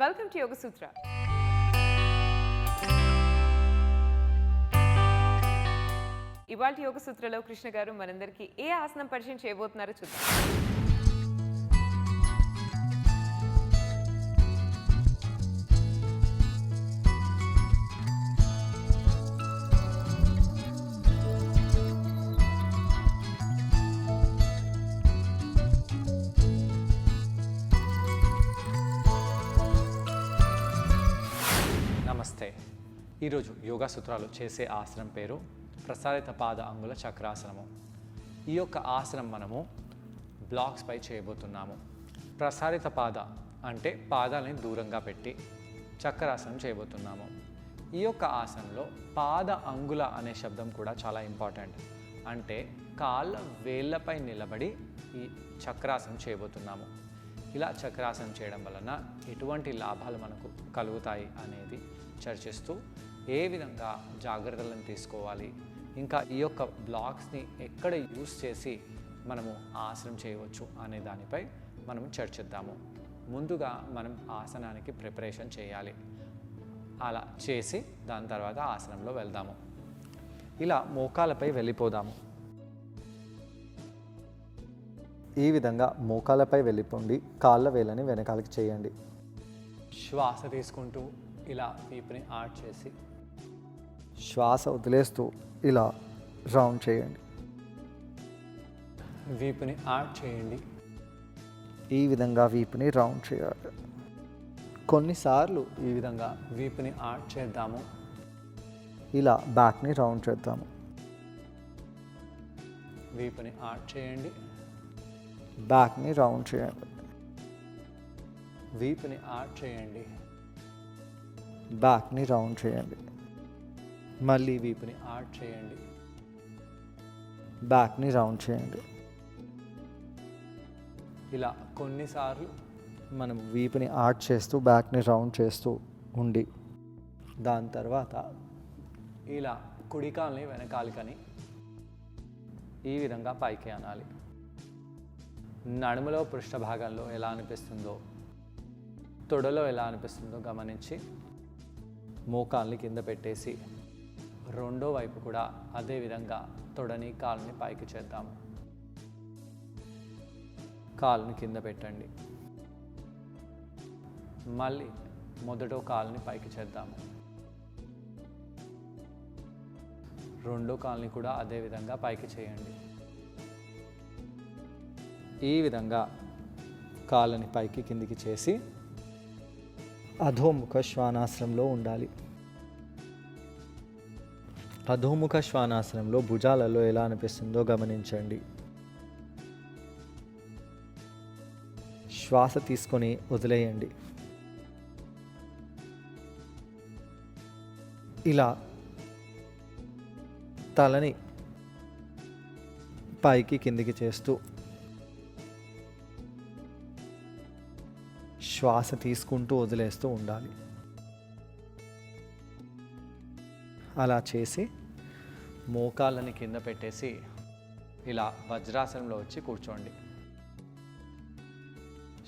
Welcome to యోగ సూత్ర. ఇవాళ యోగ సూత్రలో కృష్ణ గారు మనందరికీ ఏ ఆసనం పరిచయం చేయబోతున్నారో చూద్దాం. నమస్తే. ఈరోజు యోగా సూత్రాలు చేసే ఆసనం పేరు ప్రసారిత పాద అంగుళ చక్రాసనము. ఈ యొక్క ఆసనం మనము బ్లాక్స్ పై చేయబోతున్నాము. ప్రసారిత పాద అంటే పాదాలని దూరంగా పెట్టి చక్రాసనం చేయబోతున్నాము. ఈ యొక్క ఆసనంలో పాద అంగుళ అనే శబ్దం కూడా చాలా ఇంపార్టెంట్. అంటే కాళ్ళ వేళ్ళపై నిలబడి ఈ చక్రాసనం చేయబోతున్నాము. ఇలా చక్రాసనం చేయడం వలన ఎటువంటి లాభాలు మనకు కలుగుతాయి అనేది చర్చిస్తూ ఏ విధంగా జాగ్రత్తలను తీసుకోవాలి, ఇంకా ఈ యొక్క బ్లాక్స్ని ఎక్కడ యూస్ చేసి మనము ఆసనం చేయవచ్చు అనే దానిపై మనం చర్చిద్దాము. ముందుగా మనం ఆసనానికి ప్రిపరేషన్ చేయాలి. అలా చేసి దాని తర్వాత ఆసనంలో వెళ్దాము. ఇలా మోకాలపై వెళ్ళిపోదాము. ఈ విధంగా మోకాలపై వెళ్ళిపోండి. కాళ్ళ వేళ్ళని వెనకాలకి చేయండి. శ్వాస తీసుకుంటూ ఇలా వీపుని ఆడ్ చేసి శ్వాస వదిలేస్తూ ఇలా రౌండ్ చేయండి. వీపుని ఆడ్ చేయండి. ఈ విధంగా వీపుని రౌండ్ చేయాలి. కొన్నిసార్లు ఈ విధంగా వీపుని ఆడ్ చేద్దాము. ఇలా బ్యాక్ని రౌండ్ చేద్దాము. వీపుని ఆడ్ చేయండి. బ్యాక్ని రౌండ్ చేయండి. వీపుని ఆడ్ చేయండి. బ్యాక్ని రౌండ్ చేయండి. మళ్ళీ వీపుని ఆడ్ చేయండి. బ్యాక్ని రౌండ్ చేయండి. ఇలా కొన్నిసార్లు మనం వీపుని ఆడ్ చేస్తూ బ్యాక్ని రౌండ్ చేస్తూ ఉండి దాని తర్వాత ఇలా కుడికాల్ని వెనకాలికని ఈ విధంగా పైకి అనాలి. నడుములో పృష్ఠ భాగంలో ఎలా అనిపిస్తుందో, తొడలో ఎలా అనిపిస్తుందో గమనించి మోకాల్ని కింద పెట్టేసి రెండో వైపు కూడా అదే విధంగా తొడని కాలుని పైకి చేద్దాము. కాలుని కింద పెట్టండి. మళ్ళీ మొదటో కాలుని పైకి చేద్దాము. రెండో కాలుని కూడా అదే విధంగా పైకి చేయండి. ఈ విధంగా కాళ్ళని పైకి కిందికి చేసి అధోముఖ శ్వానాసనంలో ఉండాలి. అధోముఖ శ్వానాసనంలో భుజాలలో ఎలా అనిపిస్తుందో గమనించండి. శ్వాస తీసుకొని వదిలేయండి. ఇలా తలని పైకి కిందికి చేస్తూ శ్వాస తీసుకుంటూ వదిలేస్తూ ఉండాలి. అలా చేసి మోకాళ్ళని కింద పెట్టేసి ఇలా వజ్రాసనంలో వచ్చి కూర్చోండి.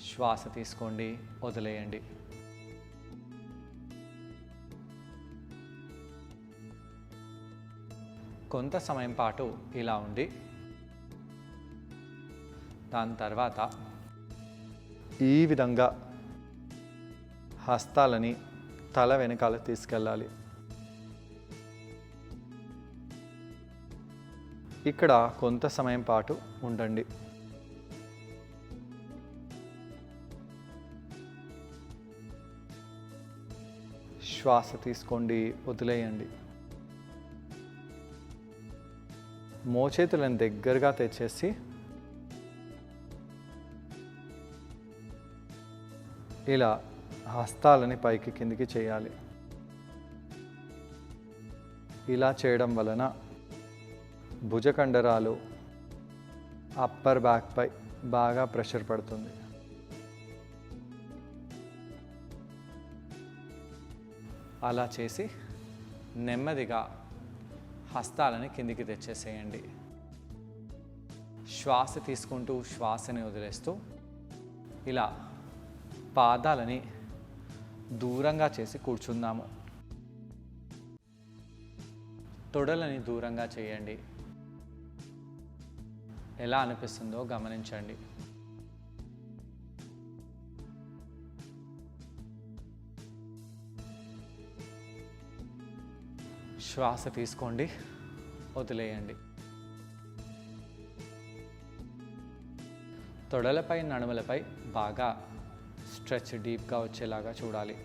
శ్వాస తీసుకోండి, వదిలేయండి. కొంత సమయం పాటు ఇలా ఉండి దాని తర్వాత ఈ విధంగా హస్తాలని తల వెనకాల తీసుకెళ్ళాలి. ఇక్కడ కొంత సమయం పాటు ఉండండి. శ్వాస తీసుకోండి, వదిలేయండి. మోచేతులను దగ్గరగా తెచ్చేసి ఇలా హస్తాలని పైకి కిందికి చేయాలి. ఇలా చేయడం వలన భుజకండరాలు అప్పర్ బ్యాక్ పై బాగా ప్రెషర్ పడుతుంది. అలా చేసి నెమ్మదిగా హస్తాలని కిందికి తెచ్చేసేయండి. శ్వాస తీసుకుంటూ శ్వాసని వదిలేస్తూ ఇలా పాదాలని దూరంగా చేసి కూర్చుందాము. తొడలని దూరంగా చేయండి. ఎలా అనిపిస్తుందో గమనించండి. శ్వాస తీసుకోండి, వదిలేయండి. తొడలపై నడుములపై బాగా స్ట్రెచ్ డీప్గా వచ్చేలాగా చూడాలి.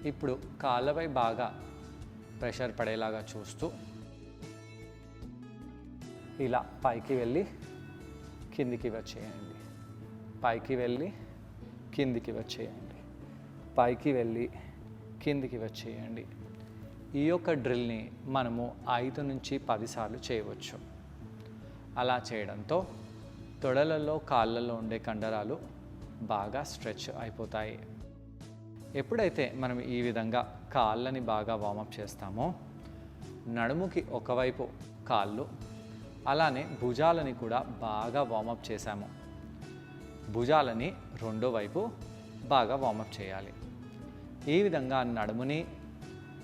ఇప్పుడు కాళ్ళపై బాగా ప్రెషర్ పడేలాగా చూస్తూ ఇలా పైకి వెళ్ళి కిందికి వచ్చేయండి. పైకి వెళ్ళి కిందికి వచ్చేయండి. పైకి వెళ్ళి కిందికి వచ్చేయండి. ఈ యొక్క డ్రిల్ని మనము 5 నుంచి 10 సార్లు చేయవచ్చు. అలా చేయడంతో తొడలలో కాళ్ళల్లో ఉండే కండరాలు బాగా స్ట్రెచ్ అయిపోతాయి. ఎప్పుడైతే మనం ఈ విధంగా కాళ్ళని బాగా వార్మప్ చేస్తామో నడుముకి ఒకవైపు కాళ్ళు, అలానే భుజాలని కూడా బాగా వార్మప్ చేశాము. భుజాలని రెండో వైపు బాగా వార్మప్ చేయాలి. ఈ విధంగా నడుముని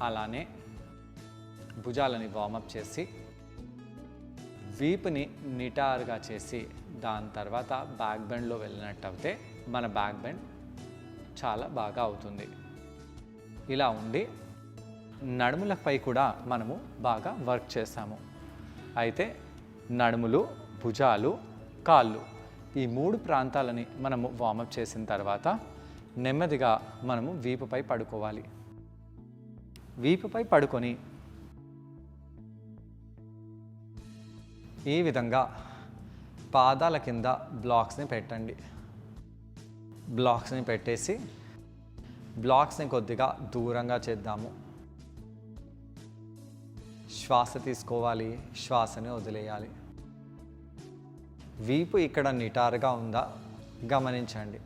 అలానే భుజాలని వార్మప్ చేసి వీపుని నిటారుగా చేసి దాని తర్వాత బ్యాక్ బెండ్లో వెళ్ళినట్టయితే మన బ్యాక్ బెండ్ చాలా బాగా అవుతుంది. ఇలా ఉండి నడుములపై కూడా మనము బాగా వర్క్ చేస్తాము. అయితే నడుములు, భుజాలు, కాళ్ళు ఈ 3 ప్రాంతాలని మనము వార్మప్ చేసిన తర్వాత నెమ్మదిగా మనము వీపుపై పడుకోవాలి. వీపుపై పడుకొని ఈ విధంగా పాదాల కింద బ్లాక్స్ని పెట్టండి. బ్లాక్స్ని పెట్టేసి బ్లాక్స్ని కొద్దిగా దూరంగా చేద్దాము. శ్వాస తీసుకోవాలి, శ్వాసని వదిలేయాలి. వీపు ఇక్కడ నిటారుగా ఉందా గమనించండి.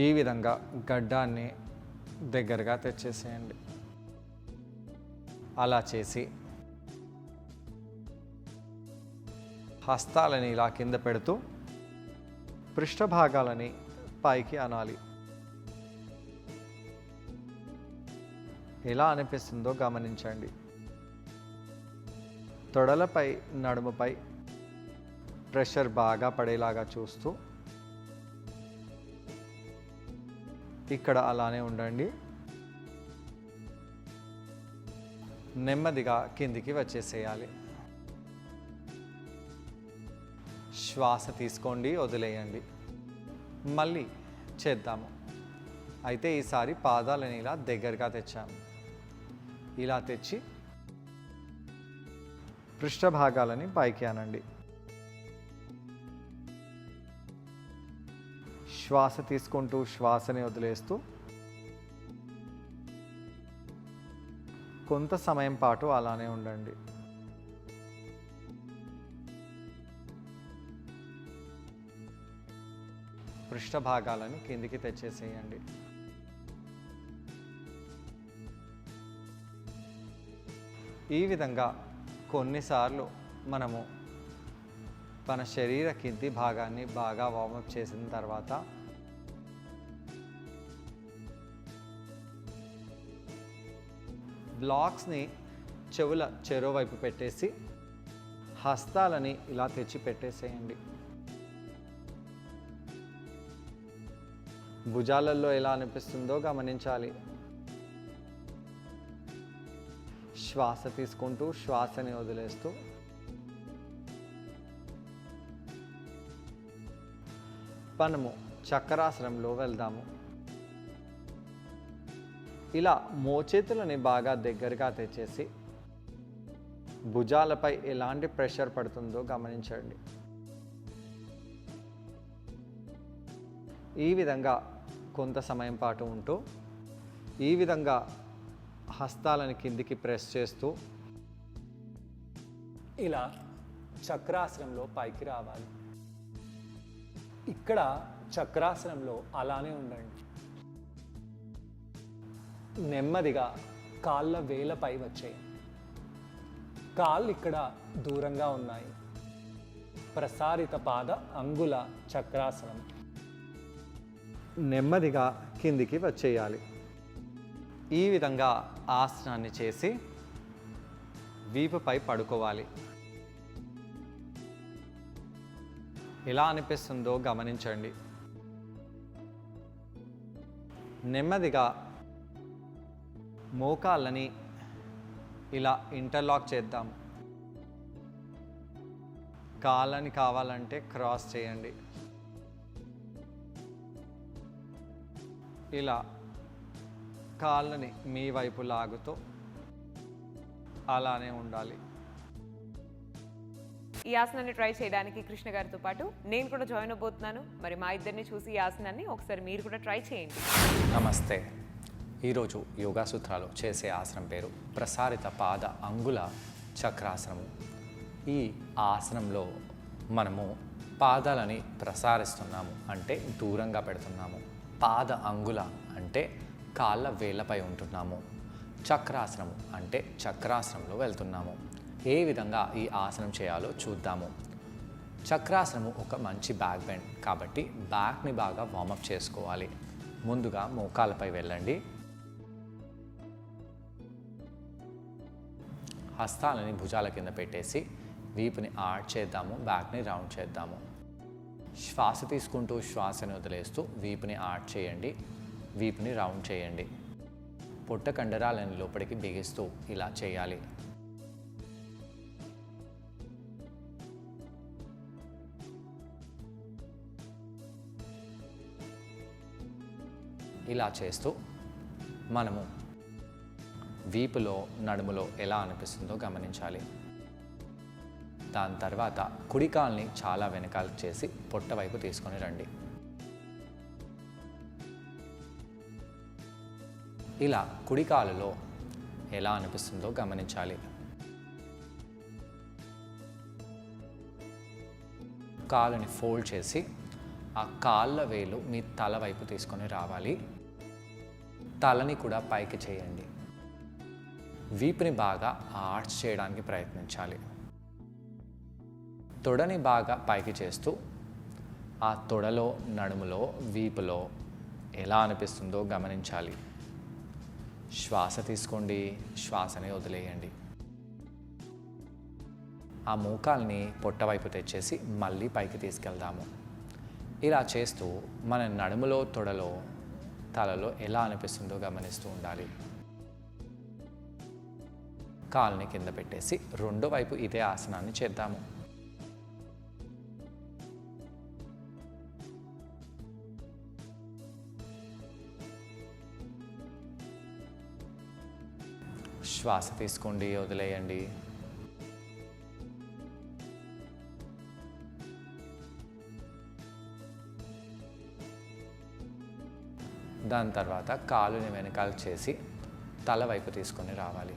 ఈ విధంగా గడ్డాన్ని దగ్గరగా తెచ్చేసేయండి. అలా చేసి హస్తాలని ఇలా కింద పెడుతూ పృష్ఠభాగాలని పైకి అనాలి. ఎలా అనిపిస్తుందో గమనించండి. తొడలపై, నడుముపై ప్రెషర్ బాగా పడేలాగా చూస్తూ ఇక్కడ అలానే ఉండండి. నెమ్మదిగా కిందికి వచ్చేసేయాలి. శ్వాస తీసుకోండి, వదిలేయండి. మళ్ళీ చేద్దాము. అయితే ఈసారి పాదాలని ఇలా దగ్గరగా తెచ్చాము. ఇలా తెచ్చి పృష్ఠభాగాలని పైకి అనండి. శ్వాస తీసుకుంటూ శ్వాసని వదిలేస్తూ కొంత సమయం పాటు అలానే ఉండండి. పృష్ఠభాగాలను కిందికి తెచ్చేసేయండి. ఈ విధంగా కొన్నిసార్లు మనము మన శరీర కింది భాగాన్ని బాగా వార్మప్ చేసిన తర్వాత బ్లాక్స్ని చెవుల చెరోవైపు పెట్టేసి హస్తాలని ఇలా తెచ్చి పెట్టేసేయండి. భుజాలలో ఎలా అనిపిస్తుందో గమనించాలి. శ్వాస తీసుకుంటూ శ్వాసని వదిలేస్తూ మనము చక్రాసనంలో వెళ్దాము. ఇలా మోచేతులని బాగా దగ్గరగా తెచ్చేసి భుజాలపై ఎలాంటి ప్రెషర్ పడుతుందో గమనించండి. ఈ విధంగా కొంత సమయం పాటు ఉంటూ ఈ విధంగా హస్తాలను కిందికి ప్రెస్ చేస్తూ ఇలా చక్రాసనంలో పైకి రావాలి. ఇక్కడ చక్రాసనంలో అలానే ఉండండి. నెమ్మదిగా కాళ్ళ వేలపై వచ్చాయి. కాళ్ళు ఇక్కడ దూరంగా ఉన్నాయి. ప్రసారిత పాద అంగుళ చక్రాసనం. నెమ్మదిగా కిందికి వచ్చేయాలి. ఈ విధంగా ఆసనాన్ని చేసి వీపుపై పడుకోవాలి. ఎలా అనిపిస్తుందో గమనించండి. నెమ్మదిగా మోకాళ్ళని ఇలా ఇంటర్లాక్ చేద్దాం. కాళ్ళని కావాలంటే క్రాస్ చేయండి. ఇలా కాళ్ళని మీ వైపు లాగుతూ అలానే ఉండాలి. ఈ ఆసనాన్ని ట్రై చేయడానికి కృష్ణ గారితో పాటు నేను కూడా జాయిన్ అవబోతున్నాను. మరి మా ఇద్దరిని చూసి ఈ ఆసనాన్ని ఒకసారి మీరు కూడా ట్రై చేయండి. నమస్తే. ఈరోజు యోగా సూత్రాలు చేసే ఆసనం పేరు ప్రసారిత పాద అంగుళ చక్రాసనము. ఈ ఆసనంలో మనము పాదాలని ప్రసారిస్తున్నాము, అంటే దూరంగా పెడుతున్నాము. పాద అంగుళ అంటే కాళ్ళ వేళ్ళపై ఉంటున్నాము. చక్రాసనము అంటే చక్రాసనంలో వెళ్తున్నాము. ఏ విధంగా ఈ ఆసనం చేయాలో చూద్దాము. చక్రాసనము ఒక మంచి బ్యాక్ బెండ్ కాబట్టి బ్యాక్ని బాగా వార్మప్ చేసుకోవాలి. ముందుగా మోకాళ్ళపై వెళ్ళండి. హస్తాలని భుజాల కింద పెట్టేసి వీపుని ఆడ్ చేద్దాము, బ్యాక్ని రౌండ్ చేద్దాము. శ్వాస తీసుకుంటూ శ్వాసని వదిలేస్తూ వీపుని ఆడ్ చేయండి, వీపుని రౌండ్ చేయండి. పొట్ట కండరాలను లోపలికి బిగిస్తూ ఇలా చేయాలి. ఇలా చేస్తూ మనము వీపులో నడుములో ఎలా అనిపిస్తుందో గమనించాలి. దాని తర్వాత కుడి కాల్ని చాలా వెనకాలకు చేసి పొట్ట వైపు తీసుకొని రండి. ఇలా కుడి కాలులో ఎలా అనిపిస్తుందో గమనించాలి. కాలుని ఫోల్డ్ చేసి ఆ కాళ్ళ వేలు మీ తల వైపు తీసుకొని రావాలి. తలని కూడా పైకి చేయండి. వీపుని బాగా ఆర్చ్ చేయడానికి ప్రయత్నించాలి. తొడని బాగా పైకి చేస్తూ ఆ తొడలో నడుములో వీపులో ఎలా అనిపిస్తుందో గమనించాలి. శ్వాస తీసుకోండి, శ్వాసని వదిలేయండి. ఆ మోకాల్ని పొట్ట వైపు తెచ్చేసి మళ్ళీ పైకి తీసుకెళ్దాము. ఇలా చేస్తూ మన నడుములో తొడలో తలలో ఎలా అనిపిస్తుందో గమనిస్తూ ఉండాలి. కాల్ని కింద పెట్టేసి రెండో వైపు ఇదే ఆసనాన్ని చేద్దాము. శ్వాస తీసుకోండి, వదిలేయండి. దాని తర్వాత కాలుని వెనకాల చేసి తల వైపు తీసుకొని రావాలి.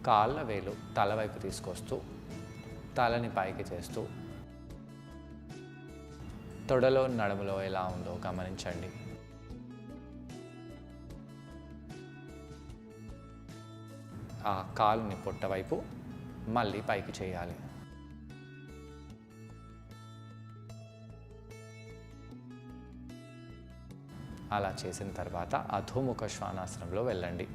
కాళ్ళ వేలు తల వైపు తీసుకొస్తూ తలని పైకి చేస్తూ తొడలో నడుములో ఎలా ఉందో గమనించండి. ఆ కాలుని పొట్ట వైపు మళ్ళీ పైకి చేయాలి. అలా చేసిన తర్వాత అధోముఖ శ్వానాసనంలో వెళ్ళండి.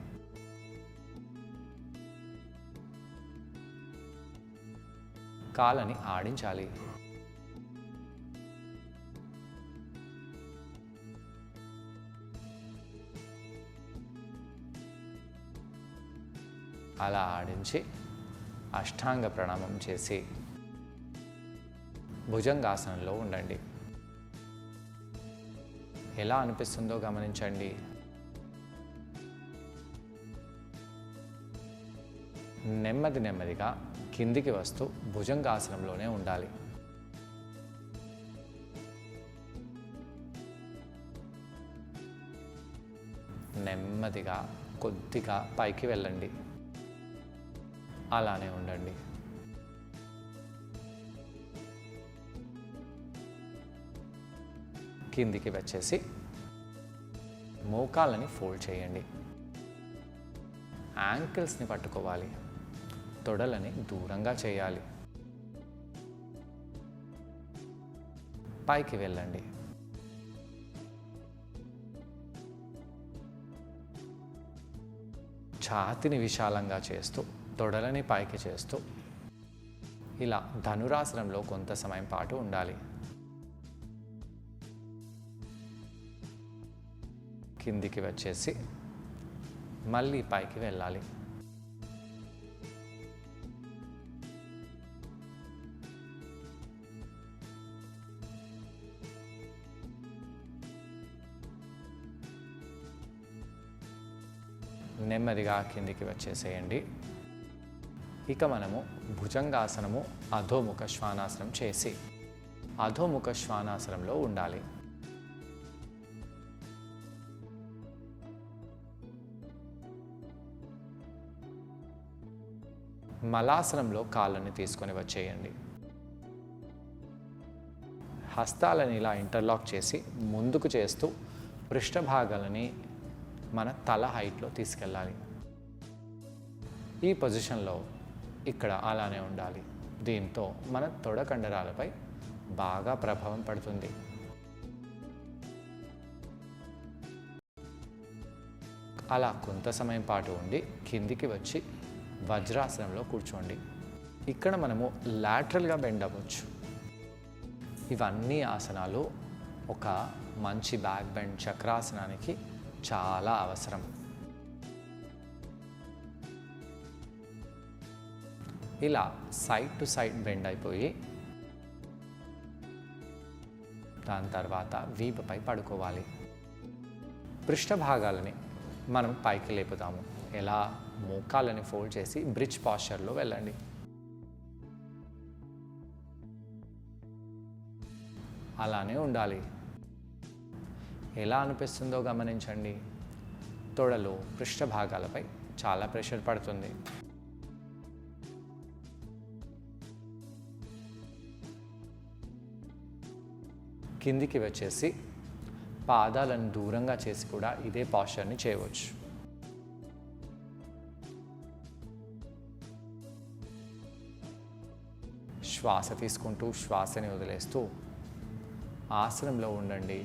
కాళ్ళని ఆడించాలి. అలా ఆడించి అష్టాంగ ప్రణామం చేసి భుజంగాసనంలో ఉండండి. ఎలా అనిపిస్తుందో గమనించండి. నెమ్మదిగా కిందికి వస్తూ భుజంగాసనంలోనే ఉండాలి. నెమ్మదిగా కొద్దిగా పైకి వెళ్ళండి. అలానే ఉండండి. కిందికి వచ్చేసి మోకాళ్ళని ఫోల్డ్ చేయండి. యాంకిల్స్ని పట్టుకోవాలి. తొడలని దూరంగా చేయాలి. పైకి వెళ్ళండి. ఛాతిని విశాలంగా చేస్తూ తొడలని పైకి చేస్తూ ఇలా ధనురాసనంలో కొంత సమయం పాటు ఉండాలి. కిందికి వచ్చేసి మళ్ళీ పైకి వెళ్ళాలి. నెమ్మదిగా కిందికి వచ్చేసేయండి. ఇక మనము భుజంగాసనము, అధోముఖ శ్వానాసనం చేసి అధోముఖ శ్వానాసనంలో ఉండాలి. మలాసనంలో కాళ్ళని తీసుకొని వచ్చేయండి. హస్తాలని ఇలా ఇంటర్లాక్ చేసి ముందుకు చేస్తూ పృష్ఠభాగాలని మన తల హైట్లో తీసుకెళ్ళాలి. ఈ పొజిషన్లో ఇక్కడ అలానే ఉండాలి. దీంతో మన తొడ కండరాలపై బాగా ప్రభావం పడుతుంది. అలా కొంత సమయం పాటు ఉండి కిందికి వచ్చి వజ్రాసనంలో కూర్చోండి. ఇక్కడ మనము లాటరల్గా బెండ్ అవ్వచ్చు. ఇవన్నీ ఆసనాలు ఒక మంచి బ్యాక్ బెండ్ చక్రాసనానికి చాలా అవసరం. ఇలా సైడ్ టు సైడ్ బెండ్ అయిపోయి దాని తర్వాత వీపుపై పడుకోవాలి. పృష్ఠభాగాలని మనం పైకి లేపుతాము. ఎలా? మోకాళ్ళని ఫోల్డ్ చేసి బ్రిడ్జ్ పాస్చర్లో వెళ్ళండి. అలానే ఉండాలి. ఎలా అనిపిస్తుందో గమనించండి. తొడలు, పృష్ఠభాగాలపై చాలా ప్రెషర్ పడుతుంది. కిందికి వచ్చేసి పాదాలను దూరంగా చేసి కూడా ఇదే పాస్చర్ని చేయవచ్చు. శ్వాస తీసుకుంటూ శ్వాసని వదిలేస్తూ ఆసనంలో ఉండండి.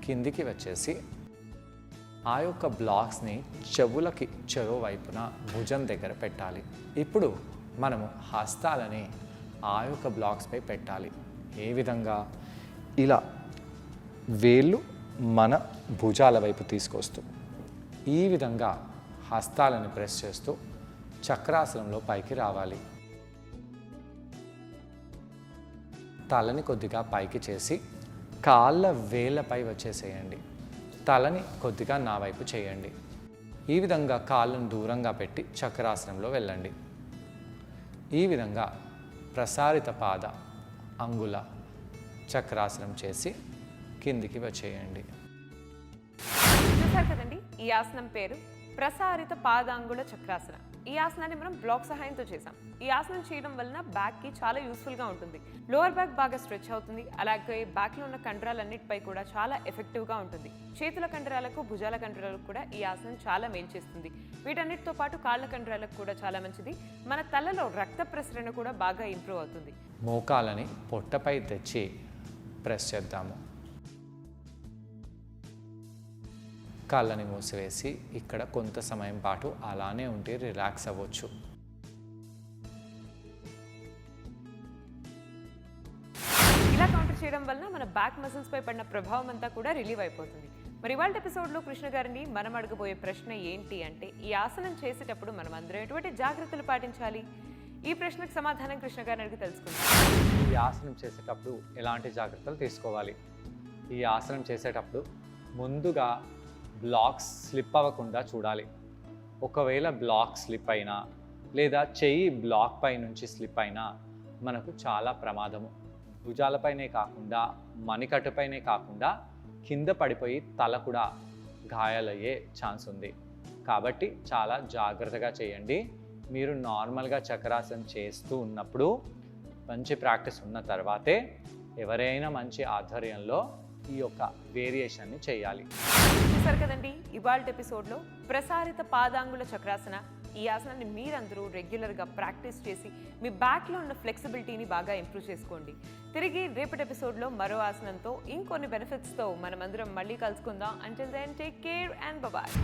కిందికి వచ్చేసి ఆ యొక్క బ్లాక్స్ని చెవులకి చెరో వైపున భుజం దగ్గర పెట్టాలి. ఇప్పుడు మనము హస్తాలని ఆ యొక్క బ్లాక్స్పై పెట్టాలి. ఏ విధంగా? ఇలా వేళ్ళు మన భుజాల వైపు తీసుకొస్తూ ఈ విధంగా హస్తాలను ప్రెస్ చేస్తూ చక్రాసనంలో పైకి రావాలి. తలని కొద్దిగా పైకి చేసి కాళ్ళ వేళ్ళపై వచ్చేసేయండి. తలని కొద్దిగా నా వైపు చేయండి. ఈ విధంగా కాళ్ళను దూరంగా పెట్టి చక్రాసనంలో వెళ్ళండి. ఈ విధంగా ప్రసారిత పాద అంగుళ చక్రాసనం చేసి కిందికి వచ్చేయండి. చూసారు కదండి, ఈ ఆసనం పేరు ప్రసారిత పాదాంగుళ చక్రాసన. ఈ ఆసనాన్ని మనం బ్లాక్ సహాయంతో చేసాం. ఈ ఆసనం చేయడం వలన బ్యాక్కి చాలా యూస్ఫుల్గా ఉంటుంది. లోవర్ బ్యాక్ బాగా స్ట్రెచ్ అవుతుంది. అలాగే బ్యాక్లో ఉన్న కండరాలన్నిటిపై కూడా చాలా ఎఫెక్టివ్గా ఉంటుంది. చేతుల కండరాలకు, భుజాల కండరాలకు కూడా ఈ ఆసనం చాలా మేలు చేస్తుంది. వీటన్నిటితో పాటు కాళ్ళ కండరాలకు కూడా చాలా మంచిది. మన తలలో రక్త ప్రసరణ కూడా బాగా ఇంప్రూవ్ అవుతుంది. మోకాలని పొట్టపై తెచ్చి ప్రెస్ చేద్దాము. కాళ్ళని మూసివేసి ఇక్కడ కొంత సమయం పాటు అలానే ఉంటే రిలాక్స్ అవ్వచ్చు. ఇలా కౌంటర్ చేయడం వలన మన బ్యాక్ మసిల్స్ పై పడిన ప్రభావం అంతా కూడా రిలీవ్ అయిపోతుంది. మరి ఇవాళ ఎపిసోడ్లో కృష్ణ గారిని మనం అడగబోయే ప్రశ్న ఏంటి అంటే, ఈ ఆసనం చేసేటప్పుడు మనం అందరం ఎటువంటి జాగ్రత్తలు పాటించాలి? ఈ ప్రశ్నకు సమాధానం కృష్ణ గారిని అడిగి తెలుసుకుందాం. ఈ ఆసనం చేసేటప్పుడు ఎలాంటి జాగ్రత్తలు తీసుకోవాలి? ఈ ఆసనం చేసేటప్పుడు ముందుగా బ్లాక్స్ స్లిప్ అవ్వకుండా చూడాలి. ఒకవేళ బ్లాక్ స్లిప్ అయినా లేదా చెయ్యి బ్లాక్ పై నుంచి స్లిప్ అయినా మనకు చాలా ప్రమాదము. భుజాలపైనే కాకుండా మణికట్టుపైనే కాకుండా కింద పడిపోయి తల కూడా గాయాలయ్యే ఛాన్స్ ఉంది. కాబట్టి చాలా జాగ్రత్తగా చేయండి. మీరు నార్మల్గా చక్రాసనం చేస్తూ ఉన్నప్పుడు మంచి ప్రాక్టీస్ ఉన్న తర్వాతే ఎవరైనా మంచి ఆధ్వర్యంలో ఈ యొక్క వేరియేషన్ని చేయాలి. చూసారు కదండి, ఇవాళ ఎపిసోడ్లో ప్రసారిత పాదాంగుళ చక్రాసన ఈ ఆసనాన్ని మీరందరూ రెగ్యులర్గా ప్రాక్టీస్ చేసి మీ బ్యాక్లో ఉన్న ఫ్లెక్సిబిలిటీని బాగా ఇంప్రూవ్ చేసుకోండి. తిరిగి రేపటి ఎపిసోడ్లో మరో ఆసనంతో ఇంకొన్ని బెనిఫిట్స్తో మనమందరం మళ్ళీ కలుసుకుందాం. Until then take care and bye.